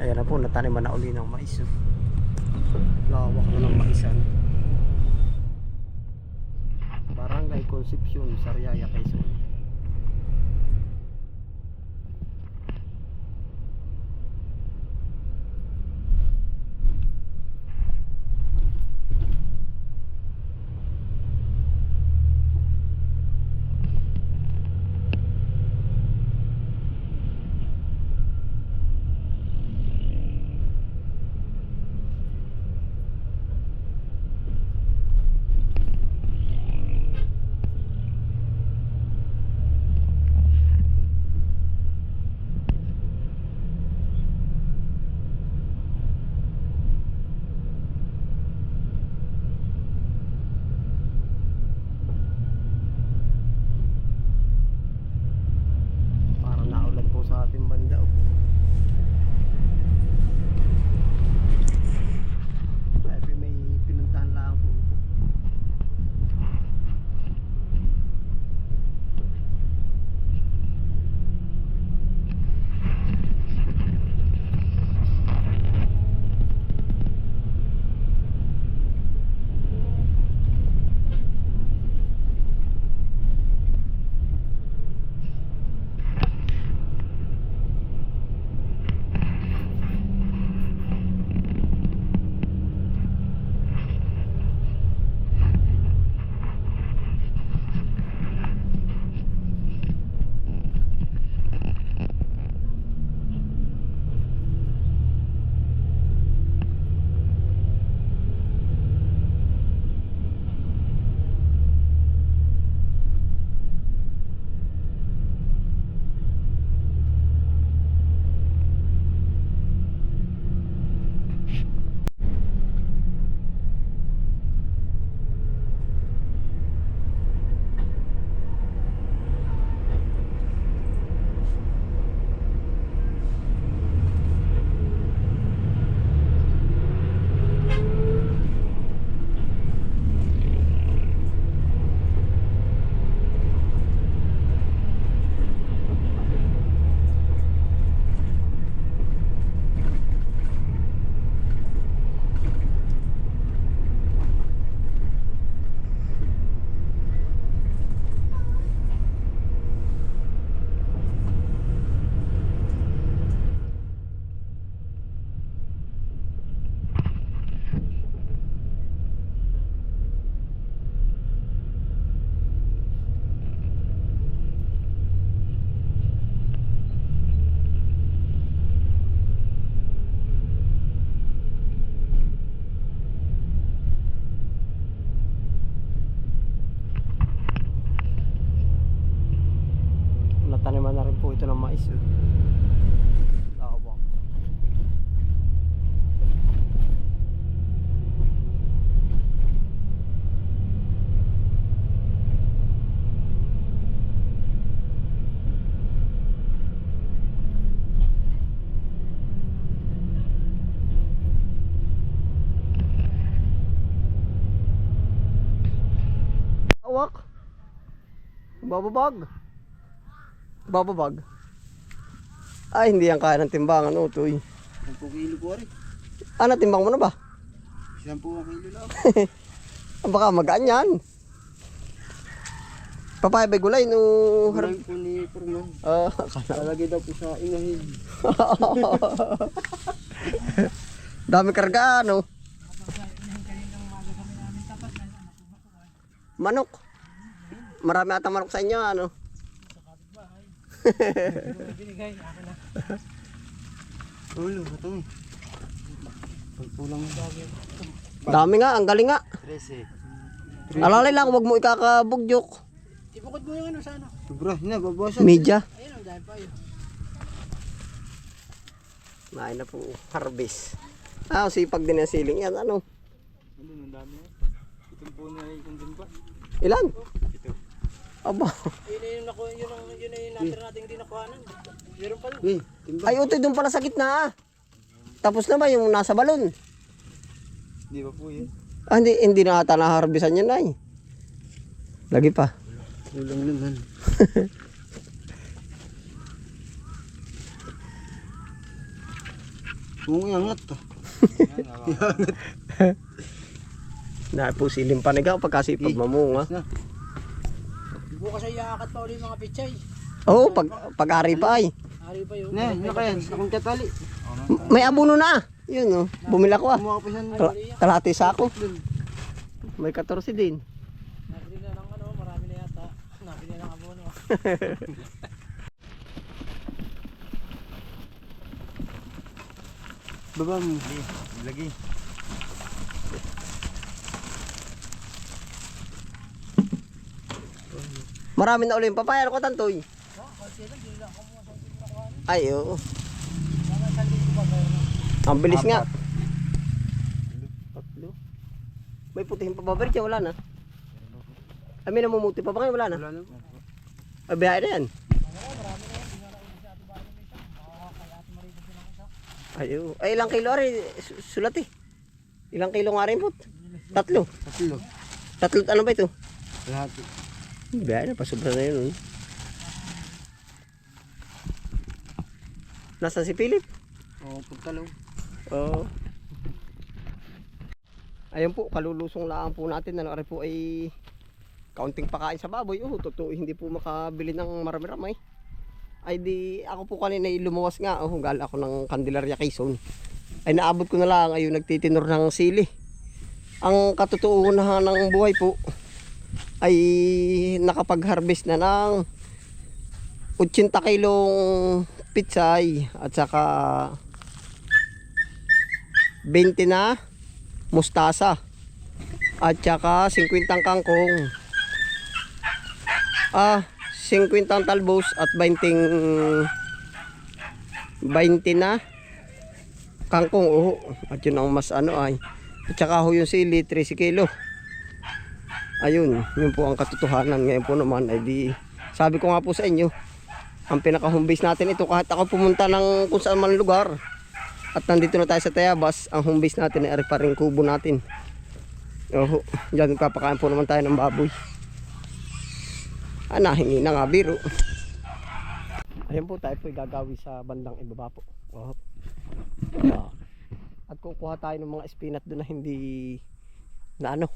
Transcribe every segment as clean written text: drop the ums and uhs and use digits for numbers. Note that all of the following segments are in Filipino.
Ayan na po, nataniman na uli ng mais. Lawak na ng maisan. Barangay Concepcion, Sariaya, Quezon. Sa ating banda. May pinuntahan lang po. Nataniman na rin po ito ng mais. Lawak. Lawak. Bababag. Bababag. Ay, hindi yan kaya ng timbangan, utoy. 10 kilo po rin. Ano, timbang mo na ba? 10 kilo lang. Baka magaan yan. Papaya ba gulay no? Gulay po ni Purman. Lalagay daw po sa inahin. Dami karga, no? Manok. Marami ata manok sa inyo, ano? Binigay, akin na. Ulo, ito eh. Pagpulang ng bagay. Dami nga, ang galing nga. 13. Alalay lang, huwag mo ikakabugyok. Ibukod mo yung ano sa ano. Sobra, babawasan. Media. Ayun ang dahil pa yun. Nain na po, harvest. Sipag din ang siling yan, ano? Ano, ang dami yan. Itong po na ikon din pa. Ilan? Ito. Aba. Yun na yung natin natin hindi nakuhanan. Meron pa rin. Ay, utoy doon pala sa gitna. Tapos na ba yung nasa balon? Hindi ba po yun? Hindi na ata naharbisan yun ay. Lagi pa. Kulang naman. Umiangat to. Na po silim panigaw pagkasipag mamunga. Bukas ay iakat pa ulit mga pichay. Oo, pag-ari pa ay. Ari pa yun. Ne, ano kaya? Akong katali. May abono na. Yun oh, bumila ko ah. Kumuha ko pa siya. Kalahati sako. May 14 din. Nabili na ng ano, marami na yata. Nabili na ng abono. Baba mo. Lagi. Marami na ulit yung papaya ko tantoy. Ay oo. Ang bilis nga. Tatlo. May putihing pababarit yan, wala na. Ay may namumuti pa ba ngayon, wala na? Wala na. Ay biyahe na yan. Ay oo. Ay ilang kilo rin, sulat eh. Ilang kilo nga rin po? Tatlo. Tatlo ano ba ito? Lahat. Biyahe na, pasobra na yun. Nasaan si Philip? Oo, pagtalaw. Oo. Ayun po, kalulusong lang po natin. Ano rin po ay kaunting pakain sa baboy. Totoo, hindi po makabili ng marami-ramay. Ay di, ako po kanina ay lumuwas nga. Gala ako ng Candelaria Quezon. Ay naabot ko na lang, ayun nagtitinor ng sili. Ang katotohanan ng buhay po ay nakapag-harvest na ng 80 kilong pitsay at saka 20 na mustasa at saka 50 kangkong, 50 talbos at 20 na kangkong. At yun ang mas ano ay, at saka ho yung sili 13 kilo. Ayun, yun po ang katotohanan. Ngayon po naman ay di, sabi ko nga po sa inyo, ang pinaka-home base natin ito, kahit ako pumunta ng kung saan man lugar at nandito na tayo sa Tayabas, ang home base natin ay pa rin kubo natin. Diyan papakain po naman tayo ng baboy. Nahingi na nga biro. Ayun po, tayo po gagawi sa bandang ibaba po. At kukuha tayo ng mga spinat doon na hindi na ano,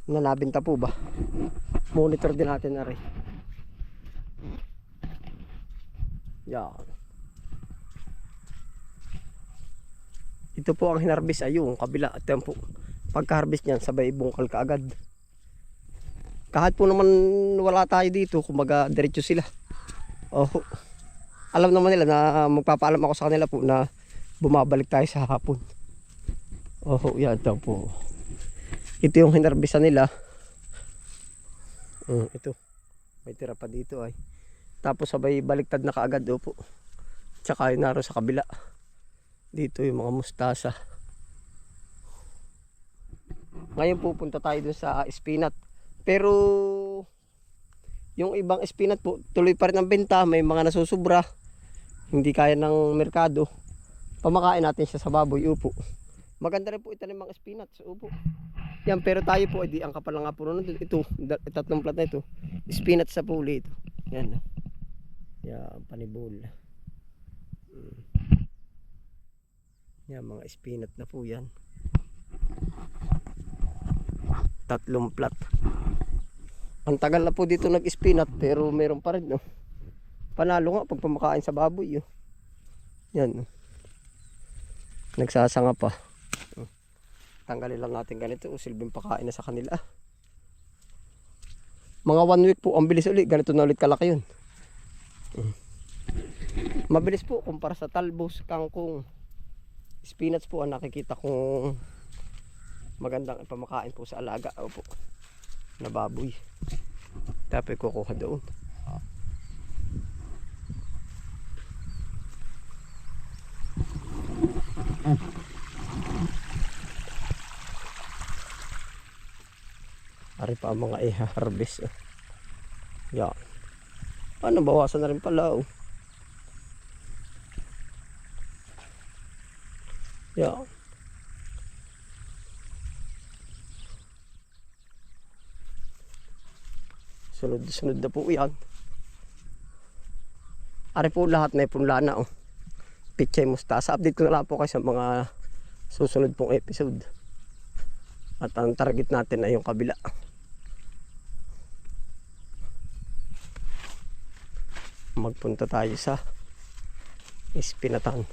na nabinta po ba. Monitor din natin na rin. Yan. Ito po ang hinarbis ay yung kabila at yan po. Pagka-harvest niyan sabay bungkal kaagad. Kahit po naman wala tayo dito, kumbaga diretso sila. Alam naman nila na magpapaalam ako sa kanila po na bumabalik tayo sa hapon. Yan ito po. Ito yung hinarbisan nila. Ito. May tira pa dito ay. Tapos sabay baliktad na kaagad po. Tsaka yun naroon sa kabila. Dito yung mga mustasa. Ngayon pupunta tayo dun sa spinat. Pero yung ibang spinat po tuloy pa rin ang benta. May mga nasusubra. Hindi kaya ng merkado. Pamakain natin siya sa baboy. Upo. Maganda rin po itanim mga spinat. Upo. Yan, pero tayo po, di ang kapal nga po nun. Ito, tatlong plat na ito. Spinach sa puli ito. Yan. Yan, panibol. Yan, mga spinach na po yan. Tatlong plat. Ang tagal na po dito nag-spinach, pero meron pa rin, no. Panalo nga pag pamakain sa baboy, Yan. Nagsasanga pa. Tanggalin lang natin ganito, silbing pakain na sa kanila. Mga 1 week po, ang bilis ulit. Ganito na ulit kalaki yun. Mabilis po kumpara sa talbos, kangkong, spinach po ang nakikita kong magandang ipamakain po sa alaga. Opo, na baboy. Tapos kukuha doon. Ari pa ang mga i-harvest. Yan. Bawasan na rin pala. Yan. Sunod-sunod na po yan. Ari po lahat na ipunla na. pichay mustasa. Update ko na lang po kayo sa mga susunod pong episode. At ang target natin ay yung kabila. Magpunta tayo sa Espinatan.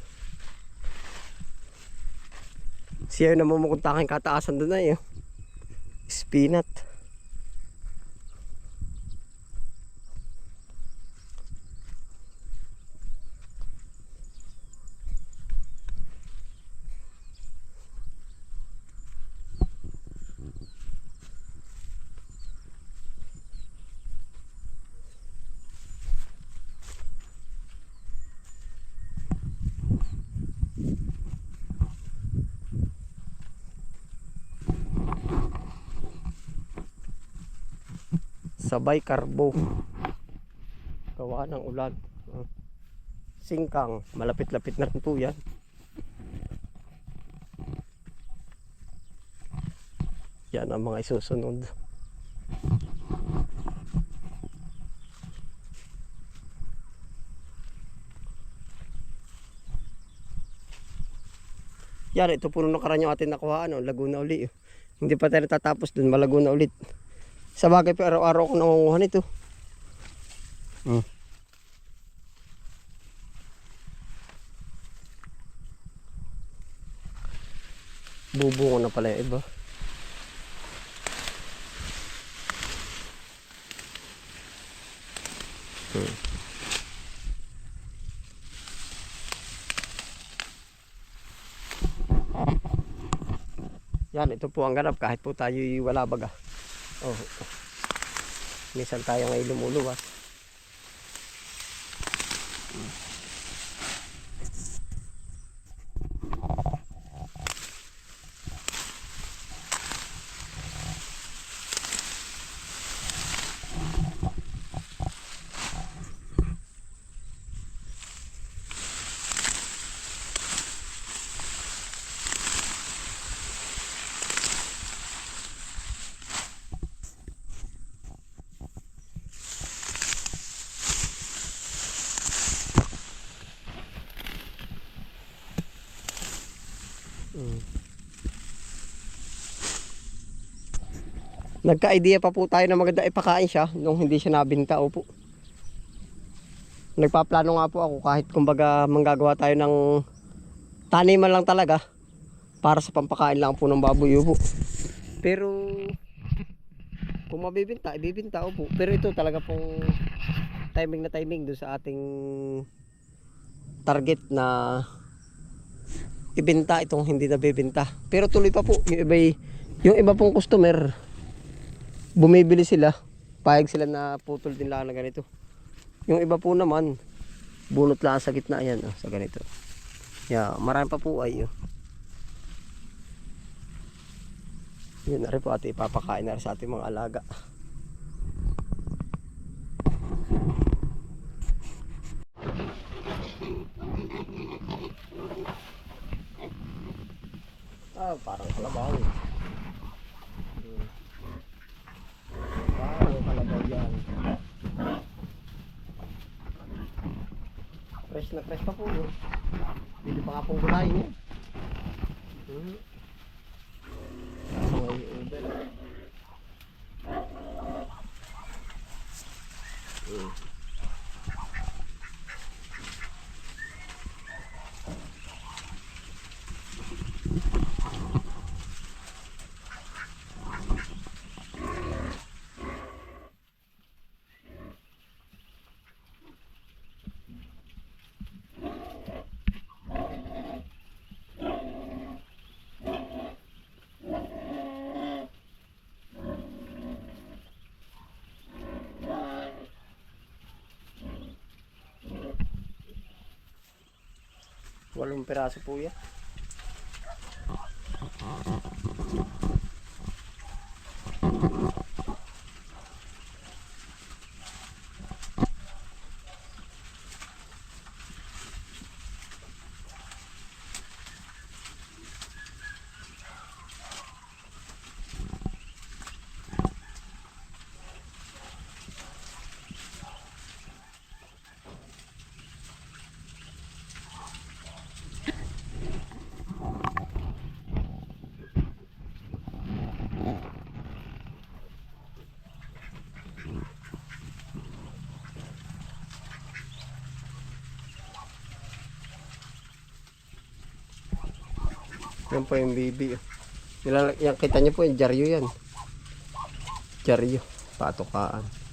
Siya yung namumukunta aking kataasan doon na yun. Espinat. Sabay Karbo, gawa ng ulan. Singkang, malapit-lapit na rin po yan. Yan ang mga isusunod. Yan, ito po nung nakaraan yung atin nakuha, Laguna uli. Hindi pa tayo tatapos dun, Malaguna ulit. Sa bagay pa araw-araw ako nangunguha nito. Bubungo na pala yung iba. Yan, ito po ang ganap kahit po tayo wala baga. Oh. Minsan tayo ngay lumuluwas. Nagka-idea pa po tayo na maganda ipakain siya nung hindi siya nabinta. Opo. Nagpaplano nga po ako kahit kumbaga manggagawa tayo ng taniman lang talaga para sa pampakain lang po ng baboy. Opo. Pero kung mabibinta, ibibinta. Opo. Pero ito talaga pong timing na timing doon sa ating target na ibenta itong hindi nabibinta. Pero tuloy pa po yung iba pong customer, bumibili sila, payag sila na putol din lang na ganito. Yung iba po naman, bunot lang sa gitna yan, sa ganito. Yeah, marami pa po ay. Yun na rin po ate, ipapakain na rin sa ating mga alaga. Parang kalabaw. Fresh na fresh pa po yun. Hindi pa nga pong gulayin yan. Kaso may uber. Walong piraso po yan. Yan po yung bibi. Yan, kita niyo po yung jaryo yan. Jaryo. Patokaan.